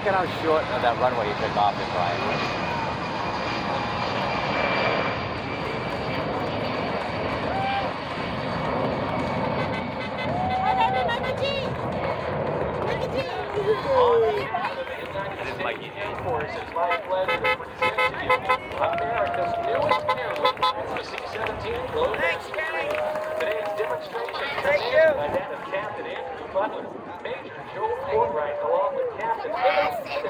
Look at how short of that runway you took off in, Brian. Mikey J. It's my pleasure to present to you America's newest airlift, the C-17 Global. Thanks, Kenny. Today's demonstration is Thank you. by that of Captain Andrew Butler, Major Joe Fortright, along with Captain Philip Stevens.